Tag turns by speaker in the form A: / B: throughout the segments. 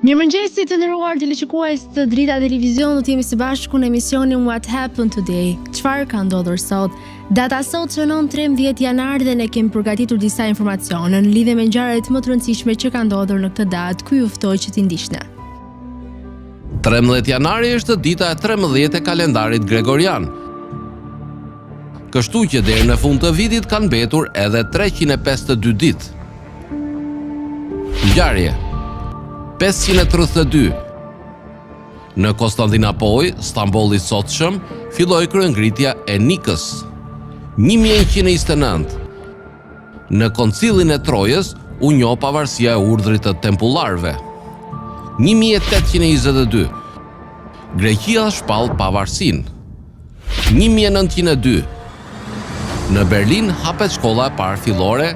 A: Mirëmëngjesi të nderuar teleshikues të Drita Televizion, do të jemi së bashku në emisionin What Happened Today. Çfarë ka ndodhur sot? Data sot shënon 13 janar dhe ne kemi përgatitur disa informacione në lidhje me ngjarjet më të rëndësishme që kanë ndodhur në këtë datë, ku ju ftoj që t'i ndiqni.
B: 13 janari është dita e 13 e kalendarit gregorian. Kështu që deri në fund të vitit kanë mbetur edhe 352 ditë. Ngjarje 532. Në Konstantinopol, Stambolli sotshëm, filloi kryengritja e Nikës. 1129. Në Koncilin e Trojës u njoh pavarësia e urdhrit të tempullarëve. 1822. Greqia shpall pavarësinë. 1902. Në Berlin hapet shkolla e parë fillore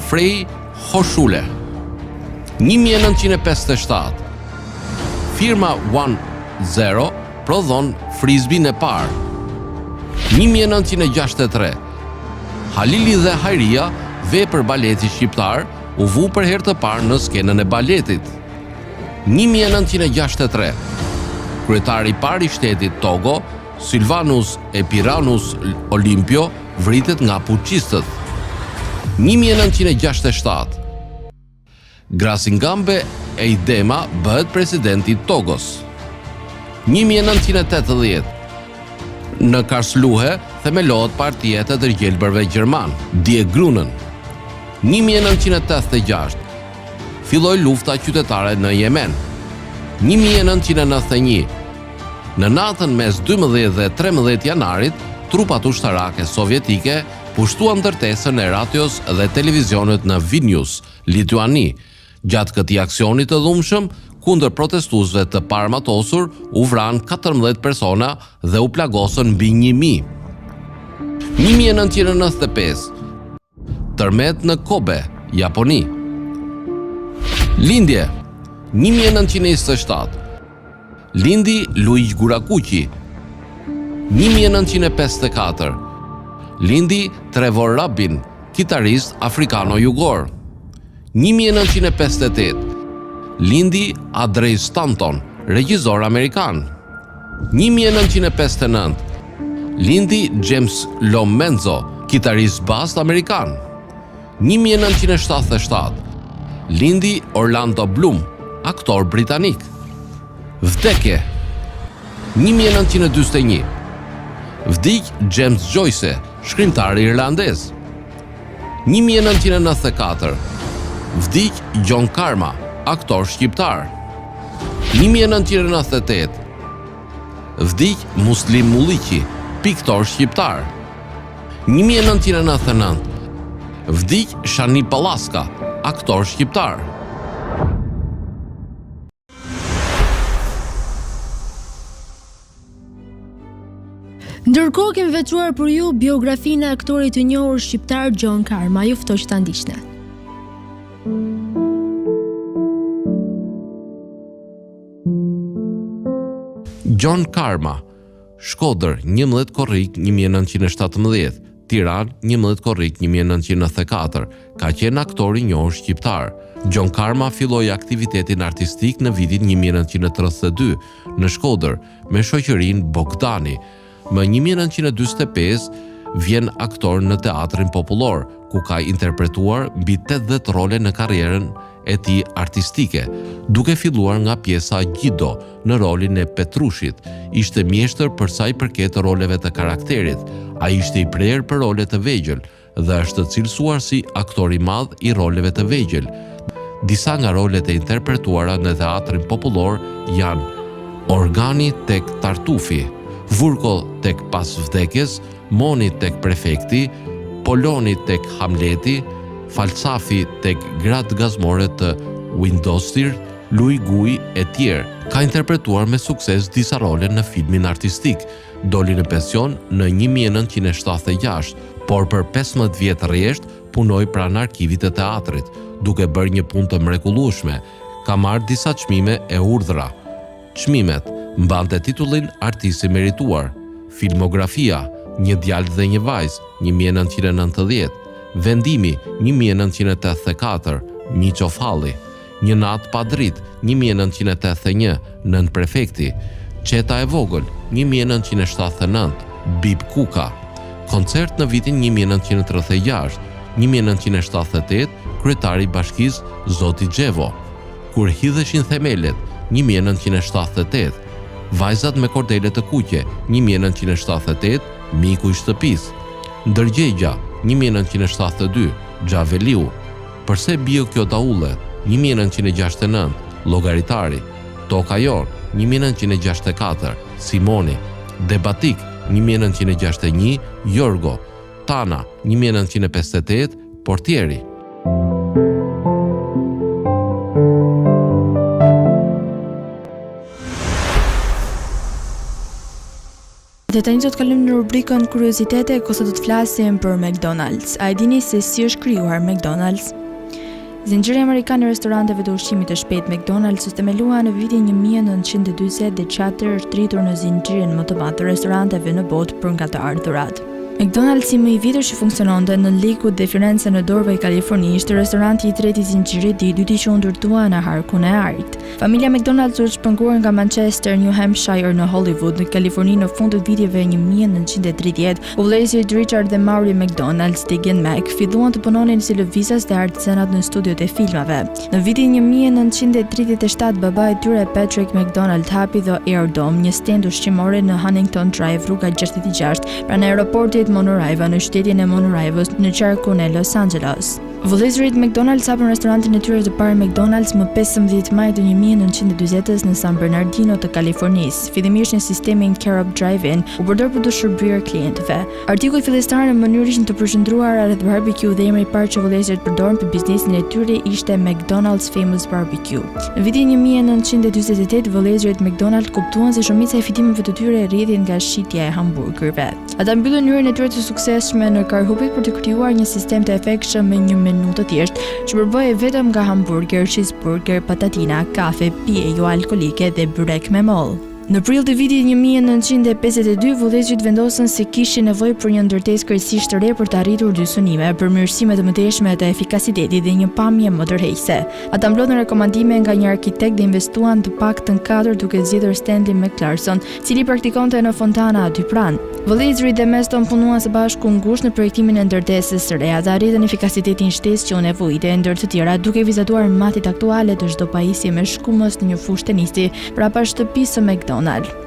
B: Freie Hochschule. 1957. Firma 1-0 prodhon frisbin e parë. 1963. Halili dhe Hajria, vepër baleti shqiptar, u vu për herë të parë në skenën e baletit. 1963. Kryetari i parë i shtetit Togo, Silvanus Epiranus Olimpio, vritet nga puçistët. 1967. Grasingambe Eidema bëhet presidenti i Togos. 1980. Në Karlsruhe themelohet partia e të tërgjelbërve gjerman, Die Grünen. 1986. Filloi lufta qytetare në Yemen. 1991. Në natën mes 12 dhe 13 janarit, trupat ushtarake sovjetike pushtuan ndërtesën e radios dhe televizionit në Vilnius, Lituani. Gjatë këtij aksioni të dhunshëm, kundër protestuesve të paramatosur, u vranë 14 persona dhe u plagosën mbi 1000. 1995. Tërmet në Kobe, Japoni. Lindje 1927. Lindi Luigi Gurakuqi. 1954. Lindi Trevor Rabin, kitarist afrikano-jugor. 1958. Lindi Audrey Stanton, regjisor amerikan. 1959. Lindi James Lomenzo, kitarist bas amerikan. 1977. Lindi Orlando Bloom, aktor britanik. Vdekje 1941. Vdik James Joyce, shkrimtar irlandez. 1994. Vdik John Karma, aktor shqiptar. 1998. Vdik Muslim Mulliqi, piktor shqiptar. 1999. Vdik Shani Pallaska, aktor shqiptar.
A: Ndërkohë kemi veçuar për ju biografinë e aktorit të njohur shqiptar John Karma, ju ftoj që ta ndiqni.
B: John Karma, Shkodër, 11 korrik 1917, Tiranë, 11 korrik 1994, ka qenë aktor i njohur shqiptar. John Karma filloi aktivitetin artistik në vitin 1932 në Shkodër me shoqërinë Bogdani. Më 1945 vjen aktor në teatrin popullor, ku ka interpretuar mbi 80 role në karrierën e tij artistike, duke filluar nga pjesa Gjido në rolin e Petrushit. Ishte mjeshtër për sa i përket roleve të karakterit. Ai ishte i prerë për role të vegjël dhe është cilësuar si aktor i madh i roleve të vegjël. Disa nga rolet e interpretuara në teatrin popullor janë Organi tek Tartufi, Vurko tek Pas vdekjes, Moni tek Prefekti, Poloni tek Hamleti, Falsafi tek Gratë gazmore të Windostir, Louis Guy e tjerë. Ka interpretuar me sukses disa role në filmin artistik. Doli në pension në 1976, por për 15 vjet rresht punoi pranë arkivit të teatrit, duke bërë një punë të mrekullueshme. Ka marrë disa çmime e urdhra. Çmimet mbante titullin Artist i merituar. Filmografia, Një djalë dhe një vajzë, 1990. Vendimi, 1984, Miqo Falli. Një natë pa dritë, 1981, nën prefekti. Qeta e vogël, 1979, Bib Kuka. Koncert në vitin 1936, 1978, kryetari i bashkisë Zoti Xhevo. Kur hidheshin themelet, 1978, Vajzat me kordele të kuqe, 1978, Miku i shtëpisë. Ndërgjegja, 1972, Xhaveliu. Përse bio kjo daulle, 1969, Llogaritari. Toka jon, 1964, Simoni. Debatik, 1961, Jorgo. Tana, 1958, Portieri.
C: Dhe tani do të kalojmë në rubrikën kuriozitete, ku sot do të flasim për McDonald's. A e dini se si është krijuar McDonald's? Zinxhiri amerikan i restoranteve të ushqimit të shpejtë McDonald's u themelua në vitin 1940 dhe çatër është rritur në zinxhirin më të madh të restoranteve në botë për nga të ardhurat. McDonald's i më i vjetër që funksiononte në Lakewood dhe Firenze në Dorvay, Kaliforni, ishte restoranti i tretë i zinxhirit dhe i dyti që u ndërtua në harkun e art. Familja McDonald's u shpërnguar nga Manchester, New Hampshire në Hollywood, në Kaliforni në fund të viteve 1930. Vëllezërit Richard dhe Maury McDonald's dhe Gen Mac filluan të punonin si lëvizës dhe artizanat në studiot e filmave. Në vitin 1937, baba i tyre Patrick McDonald hapi The Airdome, një stend ushqimore në Huntington Drive, rruga 66, pranë aeroportit Monterey në qytetin e Monterey në qarkun e Los Angeles. Vëllezërit McDonald's hapën restorantin e tyre të parë McDonald's më 15 maj të 1940-s në San Bernardino të Kalifornisë. Fillimisht në sistemin Carob Drive-In u përdor për të shërbyer klientëve. Artikujt fillestar në mënyrë ishin të përqendruar rreth barbecue dhe emri i parë që vëllezërit përdorin për biznesin e tyre ishte McDonald's Famous Barbecue. Në vitin 1948 vëllezërit McDonald kuptuan se shumica e fitimeve të tyre rrjedhin nga shitja e hamburgerëve. Ata mbyllën hyrjen e tyre të suksesshme në Karhupik për të krijuar një sistem të efektshëm me një menu të thjeshtë që përbëhej vetëm nga hamburger, cheeseburger, patatina, kafe, pije jo alkolike dhe byrek me moll. Në prill të vitit 1952, vëllezërit vendosën se kishin nevojë për një ndërtesë krejtësisht të re për të arritur dy synime, përmirësime të mëtejshme të efikasitetit dhe një pamje më tërheqëse. Ata mblodhen rekomandime nga një arkitekt dhe investuan të paktën 4 duke zgjedhur Stanley McClarson, cili praktikonte në Fontana aty pranë. Vëllezërit dhe Meston punuan së bashku ngushtë në projektimin e ndërtesës së re. Ata arritën efikasitetin shtesë që u nevojite, ndër të tjera duke vizatuar matit aktuale të çdo pajisje me shkumës në një fushë tenisi prapa shtëpisë së McDonald's.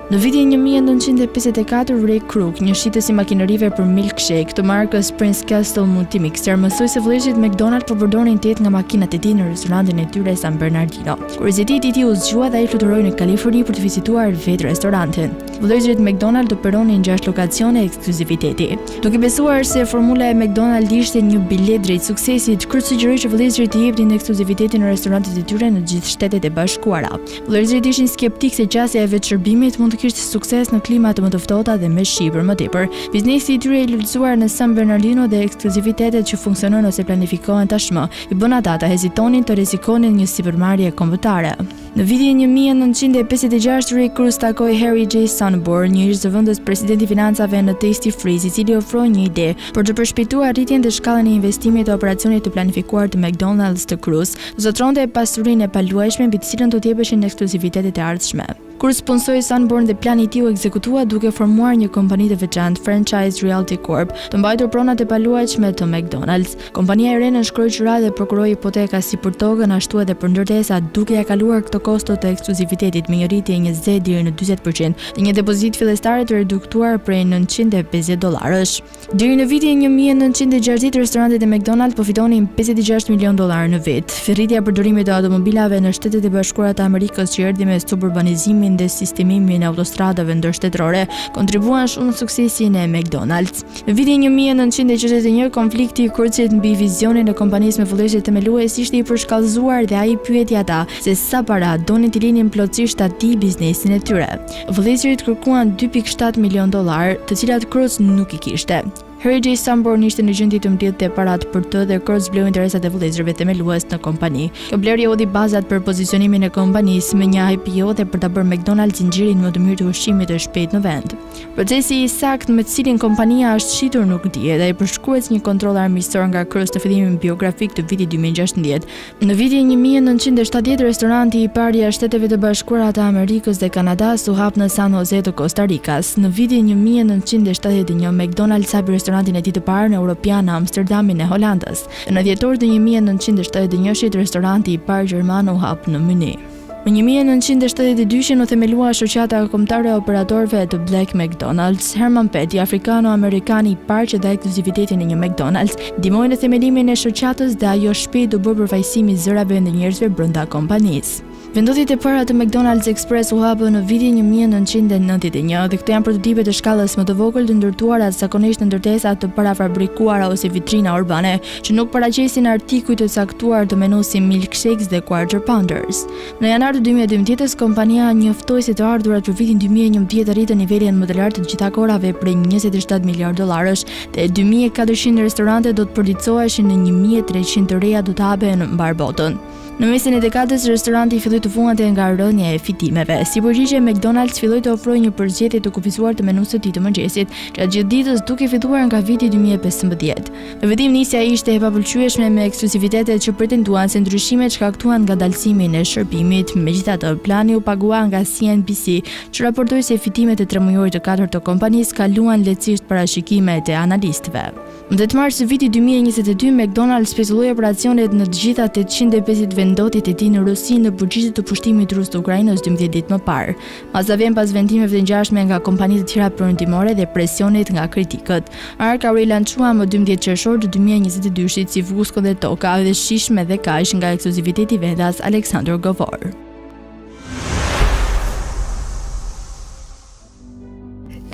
C: Në vitin 1954, Ray Kroc, një shitës i makinerive për milkshake të markës Prince Castle Multimixer, mësoi se vëllezërit McDonald po përdorin 8 nga makinat e tij në restorantin e tyre San Bernardino. Kurioziteti i tij u zgjua dhe ai fluturoi në Kaliforni për të vizituar vetë restorantin. Vëllezërit McDonald operonin 6 lokacione ekskluziviteti. Duke besuar se formula e McDonald ishte një bilet drejt suksesit, Kroc sugjeroi që vëllezërit të jepnin ekskluzivitetin në restorantet e tyre në gjithë Shtetet e Bashkuara. Vëllezërit ishin skeptik se qasja e vetëshërbimit mund të kishte sukses në klima të më të ftohta dhe me shi për më tepër. Biznesi i tyre i lulëzuar në San Bernardino dhe ekskluzivitetet që funksionojnë ose planifikohen tashmë i bën ata të hezitonin të rrezikonin një sipërmarrje kombëtare. Në vitin 1956, Ray Kroc takoi Harry J. Sanborn, një ish zëvendës presidenti i financave në Tasty Freeze, i cili ofroi një ide për të përshpejtuar rritjen dhe shkallën e investimit të operacionit të planifikuar të McDonald's të Kroc, zotronte pasurinë e paluajshme mbi të cilën do të jepeshin ekskluzivitetet e ardhshme. Kur sponsori Sanborn dhe plani i tij u ekzekutua duke formuar një kompani të veçantë, Franchise Realty Corp, të mbajtur pronat e paluajtshme të McDonald's. Kompania e re nënshkroi qyra dhe prokuroi hipoteka si për tokën ashtu edhe për ndërtesa, duke ja kaluar këto kosto të ekskluzivitetit me një rritje 20 deri në 40% dhe një depozit fillestare të reduktuar prej $950. Deri në vitin 1960, restorantet e McDonald's po fitonin $56 milion në vit. Rritja e përdorimit të automobilave në Shtetet e Bashkuara të Amerikës që erdhi me suburbanizimin dhe sistemimin e autostradave ndërshtetërore kontribuan shumë në suksesin e McDonald's. Në vitin 1961, konflikti i Krocit mbi vizionin e kompanisë me vëllezërit themelues ishte i përshkallëzuar dhe ai pyeti ata se sa para donin t'i linin plotësisht atij biznesin e tyre. Vëllezërit kërkuan $2.7 milion, të cilat Kroc nuk i kishte. Harry J. Sanborn ishte në gjendje të mbledhte parat për të dhe kërë zbleu interesat e vëllezërve themelues në kompani. Kjo blerje hodhi bazat për pozicionimin e kompanisë me një IPO dhe për ta bërë McDonald's zinxhirin më të mirë të ushqimit të shpejtë në vend. Procesi i saktë me të cilin kompania është shitur nuk dihet dhe i përshkruhet një kontroll armiqësor nga kryes të fillimit biografik të vitit 2016. Në vitin 1970 restoranti i parë i Shteteve të Bashkuara të Amerikës dhe Kanadas u hap në San Jose të Costa Ricas. Në vitin 1971 McDonald's hapi restorantin e tij të parë në Europian në Amsterdamin e Holandës. Në dhjetor të 1971 restoranti i parë gjerman u hap në Munich. Në 1972 u themelua shoqata kombëtare e operatorëve të Black McDonald's. Herman Petty, afrikano-amerikani i parë që dha ekskluzivitetin e një McDonald's, ndihmoi në themelimin e shoqatës dhe ajo shpejt u bë përfaqësimi i zërave dhe njerëzve brenda kompanisë. Vendosjet e para të McDonald's Express u hapën në vitin 1991 dhe këto janë prototipe të shkallës më të vogël të ndërtuara zakonisht në ndërtesa të parafabrikuara ose vitrina urbane, që nuk paraqesin artikuj të caktuar të menu si milkshakes dhe quarter pounders. Në janar të 2012 kompania njoftoi se të ardhurat për vitin 2011 arritën nivelin më të lartë të gjitha kohërave prej 27 miliard dollarësh dhe 2400 restorante do të përdiqësoheshin në 1300 të reja do të hapen mbar botën. Në mesin e dekadës, restoranti filloi të fuante nga rënja e fitimeve. Si përgjigje, McDonald's filloi të ofrojë një përzgjedhje të kufizuar të menusë së tij të mëngjesit, gjatë gjithë ditës duke filluar nga viti 2015. Në fillim nisja ishte e papëlqyeshme me ekskluzivitetet që pretenduan se ndryshimet shkaktuan ngadalësimin e shërbimit. Megjithatë, plani u pagua nga CNBC, që raportoi se fitimet e 3 mujorit të katërt të kompanisë kaluan lehtësisht parashikimet e analistëve. Në 8 mars vitit 2022, McDonald's pezulloi operacionet në të gjitha 850 vendotjet e tij në Rusi në përgjigje të pushtimit rus të Ukrainës 12 ditë më parë. Masa vjen pas vendimeve të ngjashme nga kompani të tjera perëndimore dhe presionit nga kritikët. Arka u rilançua më 12 qershor të 2022-shit si Vusko dhe Toka dhe shishme dhe kaq nga ekskluziviteti vendas Alexander Govor.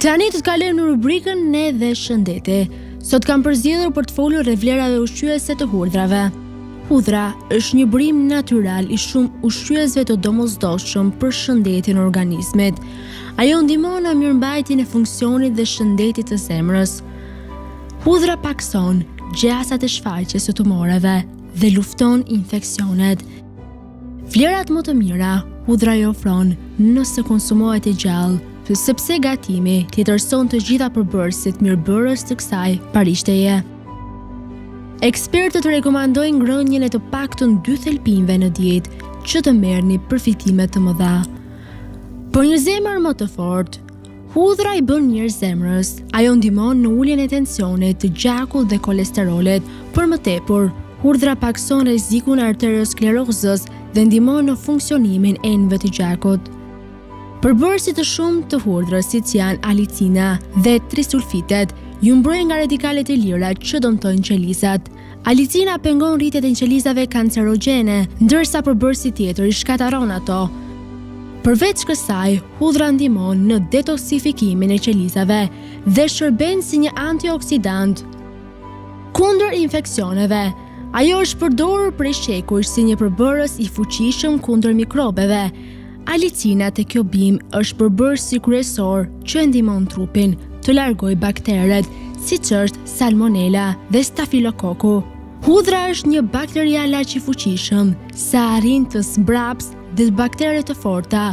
A: Tani të kalojmë në rubrikën Ne dhe Shëndeti. Sot kam përzgjedhur për të folur rreth vlerave ushqyese të hudhrave. Hudhra është një burim natyral i shumë ushqyesve të domosdoshëm për shëndetin e organizmit. Ajo ndihmon në mirëmbajtjen e funksionit dhe shëndetit të zemrës. Hudhra pakson gjasat e shfaqjes së tumoreve dhe lufton infeksionet. Vlerat më të mira hudhra i ofron nëse konsumohet e gjallë, sepse gatimi tjetërson të gjitha përbërësit mirëbërës të kësaj parishtheje. Ekspertët rekomandojnë ngrënien e të paktën 2 thelpinëve në dietë që të merrni përfitime të mëdha. Për një zemër më të fortë, hudhra i bën mirë zemrës. Ajo ndihmon në uljen e tensionit, të gjakut dhe kolesterolit. Për më tepër, hudhra pakson rrezikun e arteriosklerozës dhe ndihmon në funksionimin e enëve të gjakut. Përbërësit të shumë të hudhrës, siç janë alicina dhe trisulfitet, ju mbrojnë nga radikalet e lira që dëmtojnë qelizat. Alicina pengon rritjet e qelizave kancerogjene, ndërsa përbërësi tjetër i shkataron ato. Përveç kësaj, hudhra ndihmon në detoksifikimin e qelizave dhe shërben si një antioksidant kundër infeksioneve. Ajo është përdorur prej shekuj si një përbërës i fuqishëm kundër mikrobeve. Alicina te kjo bim është përbërësi kryesor që ndihmon trupin të largojë bakteret, siç është salmonela dhe stafilokokku. Hudhra është një bakterial aq i fuqishëm sa arrin të zbraps dhe baktere të forta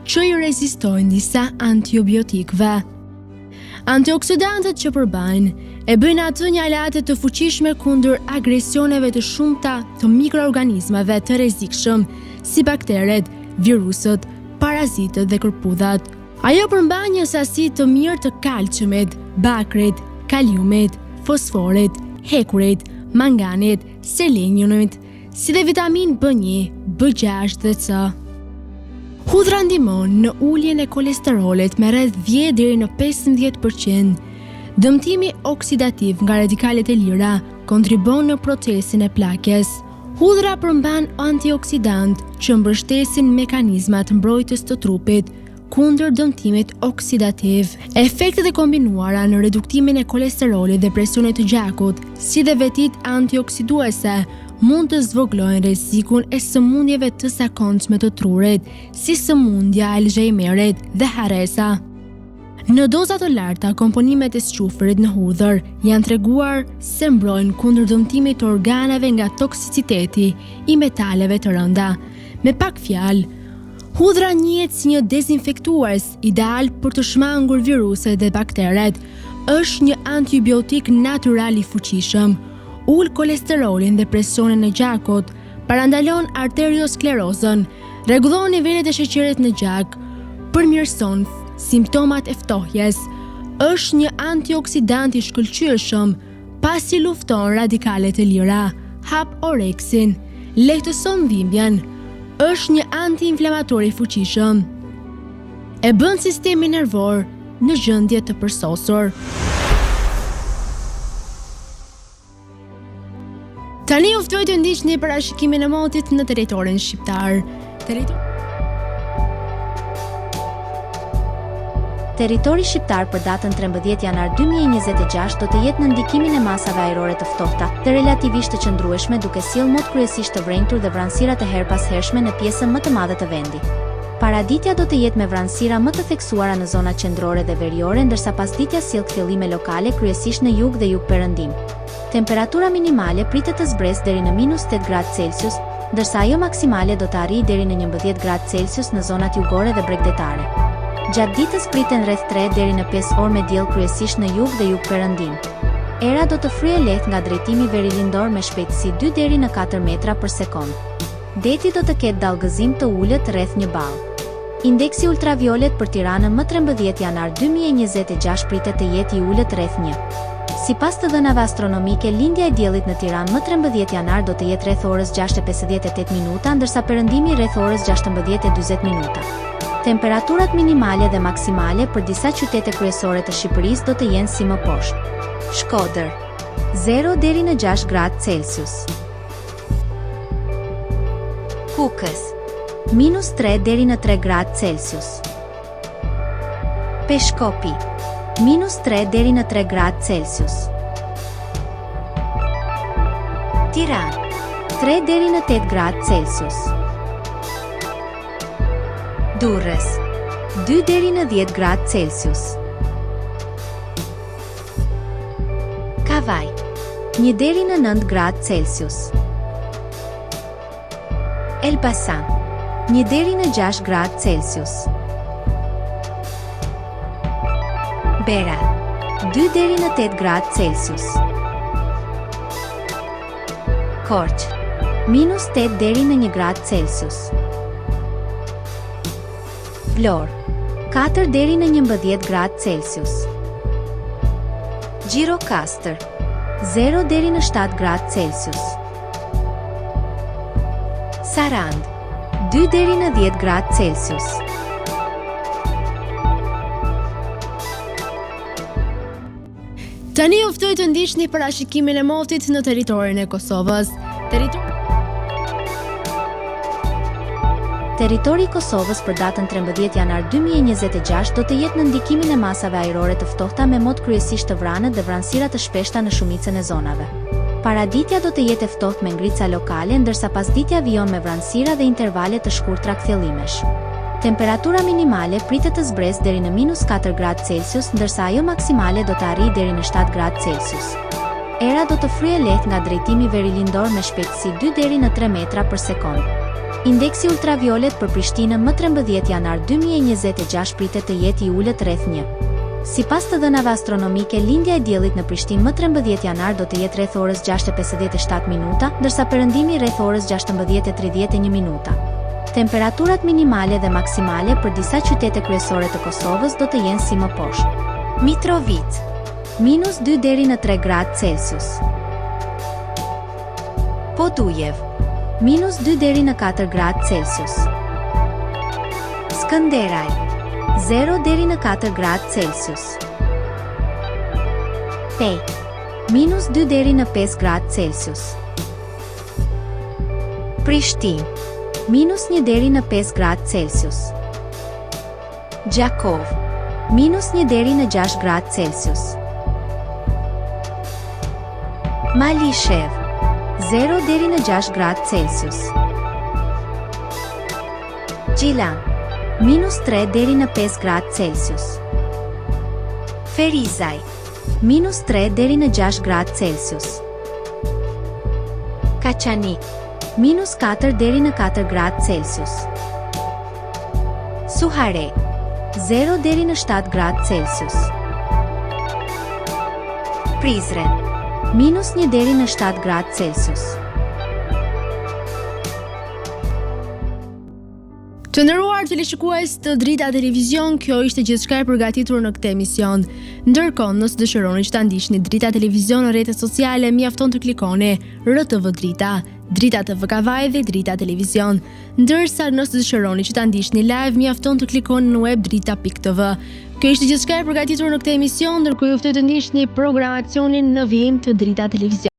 A: që i rezistojnë disa antibiotikëve. Antioksidantët që përbajnë e bëjnë atë një aleate të fuqishme kundër agresioneve të shumta të mikroorganizmave të rrezikshëm si bakteret, virusët, parazitët dhe kërpudhat. Ajo përmban një sasi të mirë të kalciumit, bakrit, kaliumit, fosforit, hekurit, manganit, seleniumit, si dhe vitamin B1, B6 dhe C. Hudhra ndihmon në uljen e kolesterolit me rreth 10 deri në 15%. Dëmtimi oksidativ nga radikalet e lira kontribon në procesin e plakjes. Hudhra përmban antioksidant që mbështesin mekanizmat mbrojtës të trupit kundër dëmtimit oksidativ. Efektet e kombinuara në reduktimin e kolesterolit dhe presionit të gjakut, si dhe vetit antioksiduese, mund të zvogëlojnë rrezikun e sëmundjeve të zakonshme të trurit, si sëmundja e Alzheimerit dhe haresa. Në doza të larta, komponimet e squfërit në hudhër janë treguar se mbrojnë kundër dëmtimit të organeve nga toksiciteti i metaleve të rënda. Me pak fjalë, hudhra njihet si një dezinfektues ideal për të shmangur viruset dhe bakteret. Është një antibiotik natyral i fuqishëm, ul kolesterolin dhe presionin në gjakut, parandalon arteriosklerozën, rregullon nivelet e sheqerit në gjak, përmirëson simptomat e ftohjes, është një antioksidant i shkëlqyeshëm, pasi lufton radikalet e lira, hap oreksin, lehtëson dhimbjen, është një antiinflamator i fuqishëm. E bën sistemin nervor në gjendje të përsosur. Tani ju ftoj të ndiqni parashikimin e motit në territorin shqiptar.
D: Territori shqiptar për datën 13 janar 2026 do të jetë në ndikimin e masave ajrore të ftohta dhe relativisht të qëndrueshme, duke sjellë mot kryesisht të vrenjtur dhe vranësira të herpashershme në pjesën më të madhe të vendit. Paraditja do të jetë me vranësira më të theksuara në zonat qendrore dhe veriore, ndërsa pasditja sjell kthjellime lokale kryesisht në jug dhe jugperëndim. Temperatura minimale pritet të zbresë deri në -8 gradë Celsius, ndërsa ajo maksimale do të arrijë deri në 11 gradë Celsius në zonat jugore dhe bregdetare. Gjatë ditës priten rreth 3 deri në 5 orë me diell kryesisht në jug dhe jugperëndim. Era do të fryejë lehtë nga drejtimi verilindor me shpejtësi 2 deri në 4 metra për sekond. Deti do të ketë dallgëzim të ulët rreth 1 ball. Indeksi ultraviolet për Tiranën më 13 janar 2026 pritet të jetë i ulët rreth 1. Sipas të dhënave astronomike, lindja e diellit në Tiranë më 13 janar do të jetë rreth orës 6:58 minuta, ndërsa perëndimi rreth orës 16:40 minuta. Temperaturat minimale dhe maksimale për disa qytete kryesore të Shqipërisë do të jenë si më poshtë. Shkodër 0 deri në 6 gradë Celsius. Kukës -3 deri në 3 gradë Celsius. Peshkopi -3 deri në 3 gradë Celsius. Tiranë 3 deri në 8 gradë Celsius. Durrës 2 deri në 10 gradë Celsius. Kavaj 1 deri në 9 gradë Celsius. Elbasan 1 deri në 6 gradë Celsius. Bera 2 deri në 8 gradë Celsius. Korçë -8 deri në 1 gradë Celsius. Vlorë 4 deri në 11 gradë Celsius. Gjirokastër 0 deri në 7 gradë Celsius. Sarandë 2 deri në 10 gradë Celsius.
A: Tani ju ftoj të ndiqni parashikimin e motit në territorin e Kosovës.
D: Territori i Kosovës për datën 13 janar 2026 do të jetë në ndikimin e masave ajrore të ftohta me mot kryesisht të vranët dhe vranësira të shpeshta në shumicën e zonave. Paraditja do të jetë e ftohtë me ngrica lokale, ndërsa pasditja vijon me vranësira dhe intervale të shkurtra kthjellimesh. Temperatura minimale pritet të zbresë deri në -4 gradë Celsius, ndërsa ajo maksimale do të arrijë deri në 7 gradë Celsius. Era do të fryejë lehtë nga drejtimi verilindor me shpejtësi 2 deri në 3 metra për sekond. Indeksi ultraviolet për Prishtinën më 13 janar 2026 pritet të jetë i ulët rreth 1. Sipas të dhënave astronomike, lindja e diellit në Prishtinë më 13 janar do të jetë rreth orës 6:57 minuta, ndërsa perëndimi rreth orës 16:31 minuta. Temperaturat minimale dhe maksimale për disa qytete kryesore të Kosovës do të jenë si më poshtë. Mitrovica -2 deri në 3 gradë Celsius. Podujev -2 deri në 4 gradë Celsius. Skënderaj 0 deri në 4 gradë Celsius. Pej -2 deri në 5 gradë Celsius. Prishtinë -1 deri në 5 gradë Celsius. Gjakov -1 deri në 6 gradë Celsius. Malishev 0 deri në 6 gradë Celsius. Gjilan -3 deri në 5 gradë Celsius. Ferizaj, -3 deri në 6 gradë Celsius. Kaçanik, -4 deri në 4 gradë Celsius. Suhare, 0 deri në 7 gradë Celsius. Prizren, -1 deri në 7 gradë Celsius.
A: Të nderuar teleshikues të Drita Televizion, kjo ishte gjithçka e përgatitur në këtë emision. Ndërkohë, nëse dëshironi që ta ndiqni Drita Televizion në rrjetet sociale, mjafton të klikoni RTV Drita, Drita TV Kavaj dhe Drita Televizion. Ndërsa nëse dëshironi që ta ndiqni live, mjafton të klikoni në web drita.tv. Kjo ishte gjithçka e përgatitur në këtë emision, ndërkohë ju ftoj të ndiqni programacionin në vijim të Drita Televizion.